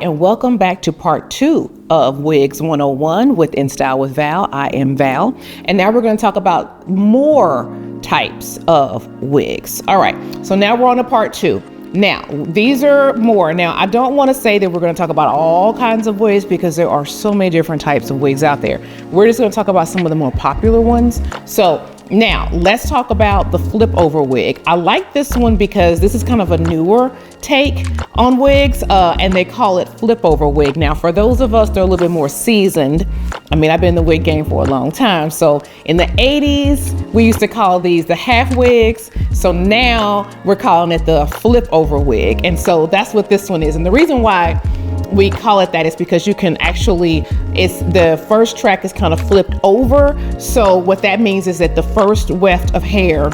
and welcome back to part 2 of Wigs 101 with InStyle with Val. I am Val, and now we're going to talk about more types of wigs. All right, so now we're on to part 2. Now, these are more. Now, I don't want to say that we're going to talk about all kinds of wigs because there are so many different types of wigs out there. We're just going to talk about some of the more popular ones. So now let's talk about the flip over wig. I like this one because this is kind of a newer take on wigs, and they call it flip over wig. Now, for those of us that are a little bit more seasoned, I mean, I've been in the wig game for a long time. So in the 80s, we used to call these the half wigs. So now we're calling it the flip over wig. And so that's what this one is. And the reason why we call it that is because you can actually, it's the first track is kind of flipped over. So what that means is that the first weft of hair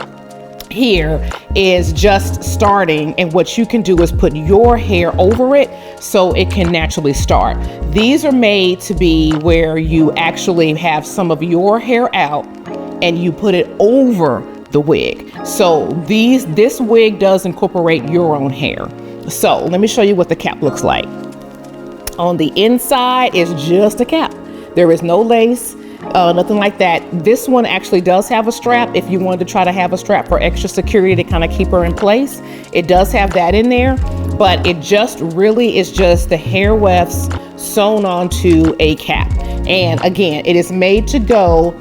here is just starting, and what you can do is put your hair over it so it can naturally start. These are made to be where you actually have some of your hair out and you put it over the wig. So this wig does incorporate your own hair. So let me show you what the cap looks like. On the inside is just a cap. There is no lace, nothing like that. This one actually does have a strap. If you wanted to try to have a strap for extra security to kind of keep her in place, it does have that in there, but it just really is just the hair wefts sewn onto a cap. And again, it is made to go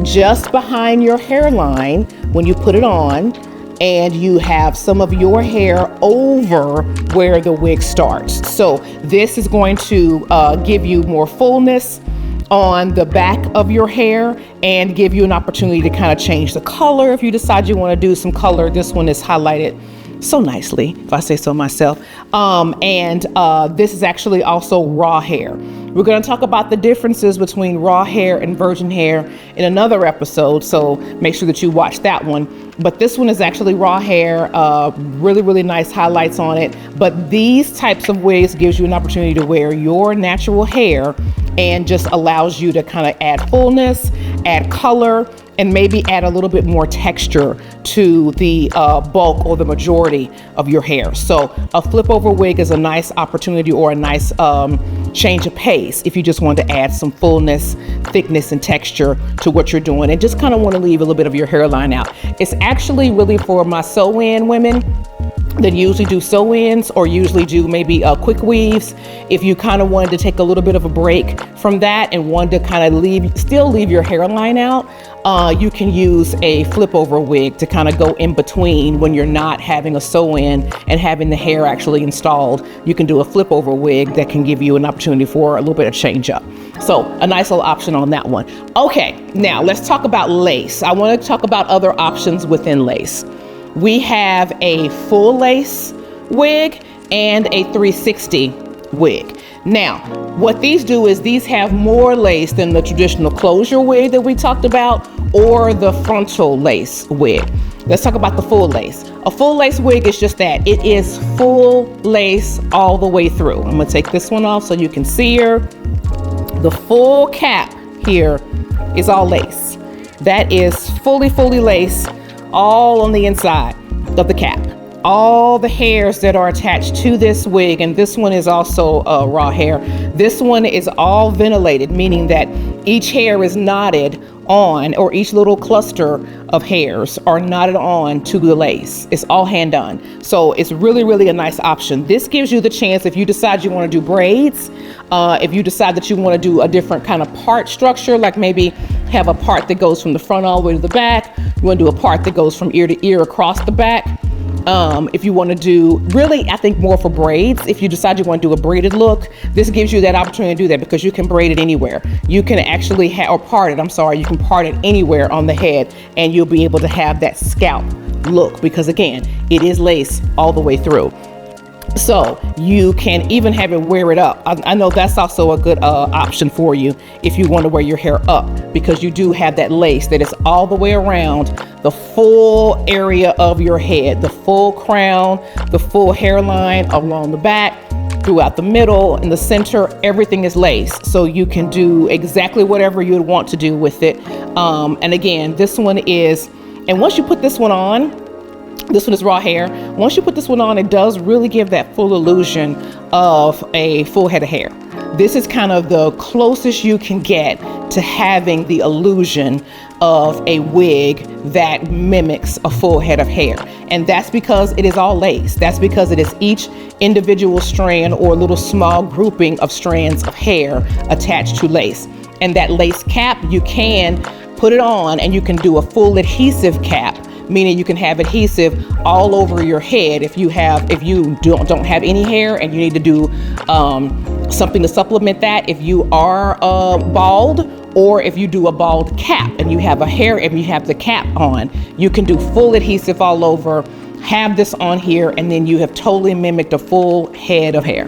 just behind your hairline when you put it on, and you have some of your hair over where the wig starts. So this is going to give you more fullness on the back of your hair and give you an opportunity to kind of change the color. If you decide you want to do some color, this one is highlighted so nicely, if I say so myself. This is actually also raw hair. We're going to talk about the differences between raw hair and virgin hair in another episode, so make sure that you watch that one. But this one is actually raw hair, really, really nice highlights on it. But these types of wigs gives you an opportunity to wear your natural hair and just allows you to kind of add fullness, add color, and maybe add a little bit more texture to the bulk or the majority of your hair. So a flip over wig is a nice opportunity or a nice change of pace if you just want to add some fullness, thickness, and texture to what you're doing and just kind of want to leave a little bit of your hairline out. It's actually really for my sew-in women that usually do sew-ins or usually do maybe quick weaves. If you kind of wanted to take a little bit of a break from that and wanted to kind of still leave your hairline out, you can use a flip over wig to kind of go in between when you're not having a sew-in and having the hair actually installed. You can do a flip over wig that can give you an opportunity for a little bit of change up. So a nice little option on that one. Okay, now let's talk about lace. I want to talk about other options within lace. We have a full lace wig and a 360 wig. Now, what these do is these have more lace than the traditional closure wig that we talked about or the frontal lace wig. Let's talk about the full lace. A full lace wig is just that. It is full lace all the way through. I'm gonna take this one off so you can see her. The full cap here is all lace. That is fully lace, all on the inside of the cap. All the hairs that are attached to this wig, and this one is also raw hair. This one is all ventilated, meaning that each hair is knotted on, or each little cluster of hairs are knotted on to the lace. It's all hand done. So it's really, really a nice option. This gives you the chance, if you decide you want to do braids, if you decide that you want to do a different kind of part structure, like maybe have a part that goes from the front all the way to the back. You want to do a part that goes from ear to ear across the back. If you want to do, really, I think more for braids, if you decide you want to do a braided look, this gives you that opportunity to do that because you can braid it anywhere. You can actually you can part it anywhere on the head and you'll be able to have that scalp look because again, it is lace all the way through. So you can even have it wear it up. I know that's also a good option for you if you want to wear your hair up because you do have that lace that is all the way around the full area of your head, the full crown, the full hairline along the back, throughout the middle, in the center, everything is lace. So you can do exactly whatever you would want to do with it. And again, this one is, and once you put this one on, This one is raw hair. Once you put this one on, it does really give that full illusion of a full head of hair. This is kind of the closest you can get to having the illusion of a wig that mimics a full head of hair. And that's because it is all lace. That's because it is each individual strand or little small grouping of strands of hair attached to lace. And that lace cap, you can put it on and you can do a full adhesive cap, meaning you can have adhesive all over your head if you don't have any hair and you need to do something to supplement that. If you are bald, or if you do a bald cap and you have a hair and you have the cap on, you can do full adhesive all over, have this on here, and then you have totally mimicked a full head of hair,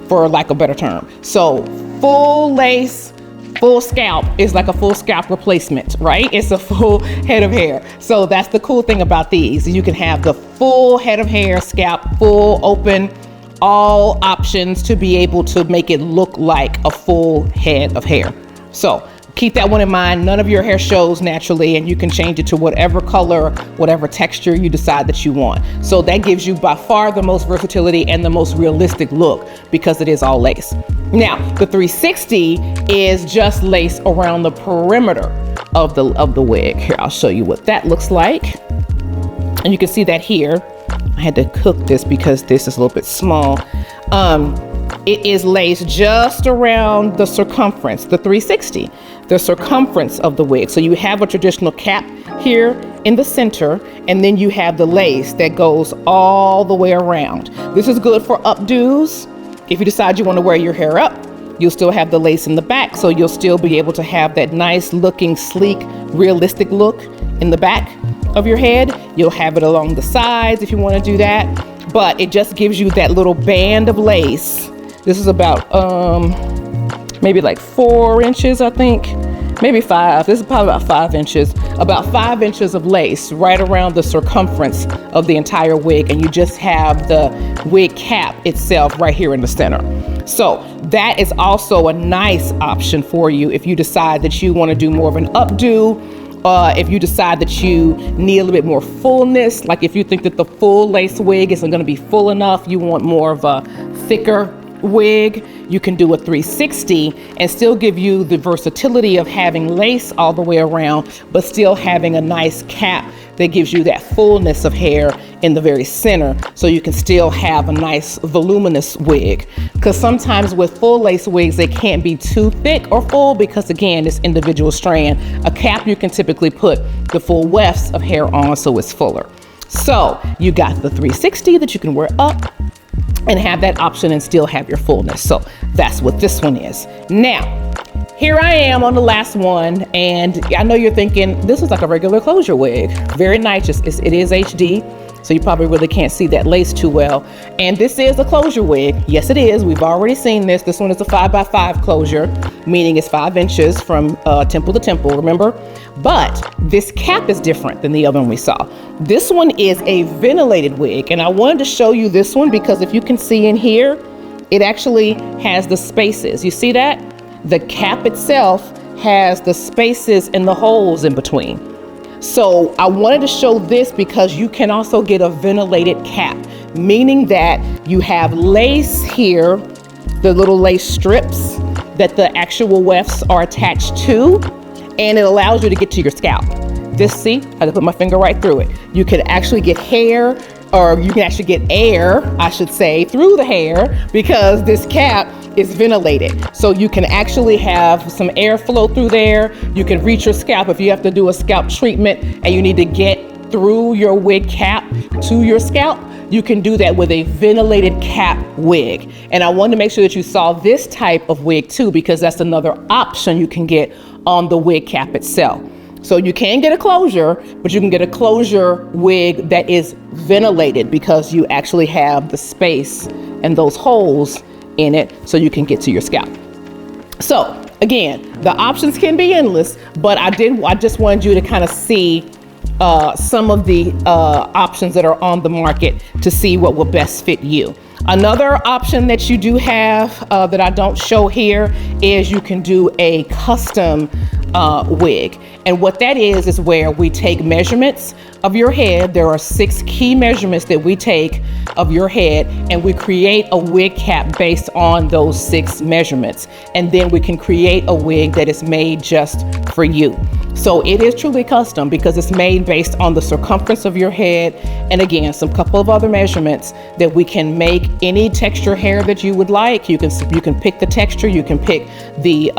for lack of a better term. So full lace, full scalp is like a full scalp replacement, right? It's a full head of hair. So that's the cool thing about these. You can have the full head of hair, scalp, full open, all options to be able to make it look like a full head of hair. So keep that one in mind. None of your hair shows naturally, and you can change it to whatever color, whatever texture you decide that you want. So that gives you by far the most versatility and the most realistic look because it is all lace. Now, the 360 is just lace around the perimeter of the wig. Here, I'll show you what that looks like. And you can see that here. I had to cook this because this is a little bit small. It is lace just around the circumference, the 360, the circumference of the wig. So you have a traditional cap here in the center, and then you have the lace that goes all the way around. This is good for updos. If you decide you want to wear your hair up, you'll still have the lace in the back, so you'll still be able to have that nice looking, sleek, realistic look in the back of your head. You'll have it along the sides if you want to do that, but it just gives you that little band of lace. This is about maybe like 4 inches, I think, maybe 5. This is probably about 5 inches, about 5 inches of lace right around the circumference of the entire wig, and you just have the wig cap itself right here in the center. So that is also a nice option for you if you decide that you want to do more of an updo. If you decide that you need a little bit more fullness, like if you think that the full lace wig isn't going to be full enough, you want more of a thicker wig, you can do a 360 and still give you the versatility of having lace all the way around, but still having a nice cap that gives you that fullness of hair in the very center, so you can still have a nice voluminous wig. Because sometimes with full lace wigs, they can't be too thick or full because, again, it's individual strand. A cap, you can typically put the full wefts of hair on so it's fuller. So you got the 360 that you can wear up and have that option and still have your fullness. So that's what this one is. Now, here I am on the last one, and I know you're thinking this is like a regular closure wig. Very nice. It is HD, so you probably really can't see that lace too well. And this is a closure wig. Yes, it is. We've already seen this. This one is a 5x5 closure, meaning it's 5 inches from temple to temple, remember? But this cap is different than the other one we saw. This one is a ventilated wig, and I wanted to show you this one because if you can see in here, it actually has the spaces. You see that? The cap itself has the spaces and the holes in between. So I wanted to show this because you can also get a ventilated cap, meaning that you have lace here, the little lace strips that the actual wefts are attached to, and it allows you to get to your scalp. This, see, I just put my finger right through it. You can actually get hair, or you can actually get air, I should say, through the hair because this cap is ventilated. So you can actually have some airflow through there. You can reach your scalp if you have to do a scalp treatment and you need to get through your wig cap to your scalp. You can do that with a ventilated cap wig. And I wanted to make sure that you saw this type of wig too, because that's another option you can get on the wig cap itself. So you can get a closure, but you can get a closure wig that is ventilated because you actually have the space and those holes in it so you can get to your scalp. So again, the options can be endless, but I just wanted you to kind of see some of the options that are on the market to see what will best fit you. Another option that you do have that I don't show here is you can do a custom wig. And what that is where we take measurements of your head. There are 6 key measurements that we take of your head, and we create a wig cap based on those 6 measurements. And then we can create a wig that is made just for you. So it is truly custom because it's made based on the circumference of your head. And again, some couple of other measurements that we can make any texture hair that you would like. You can pick the texture, you can pick the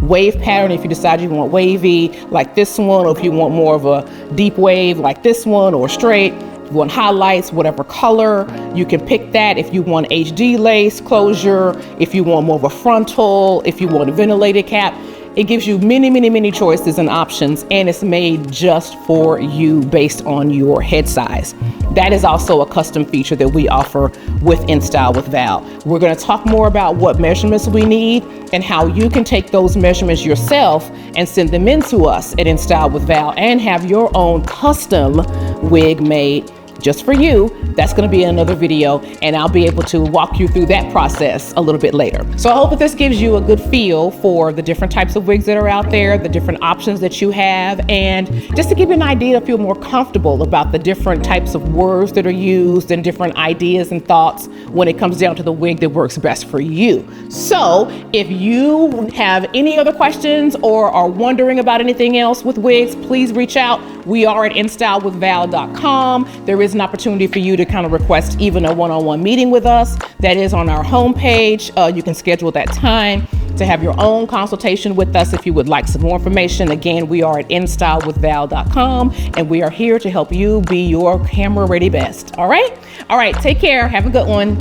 wave pattern if you decide you want wavy like this one, or if you want more of a deep wave like this one, or straight. If you want highlights, whatever color, you can pick that. If you want HD lace closure, if you want more of a frontal, if you want a ventilated cap, it gives you many choices and options, and it's made just for you based on your head size. That is also a custom feature that we offer with InStyle with Val. We're going to talk more about what measurements we need and how you can take those measurements yourself and send them in to us at InStyle with Val and have your own custom wig made just for you. That's going to be another video, and I'll be able to walk you through that process a little bit later. So I hope that this gives you a good feel for the different types of wigs that are out there, the different options that you have, and just to give you an idea to feel more comfortable about the different types of words that are used and different ideas and thoughts when it comes down to the wig that works best for you. So if you have any other questions or are wondering about anything else with wigs, please reach out. We are at InStyleWithVal.com. There is an opportunity for you to kind of request even a one-on-one meeting with us. That is on our homepage. You can schedule that time to have your own consultation with us if you would like some more information. Again, we are at InStyleWithVal.com, and we are here to help you be your camera ready best. All right? All right, take care. Have a good one.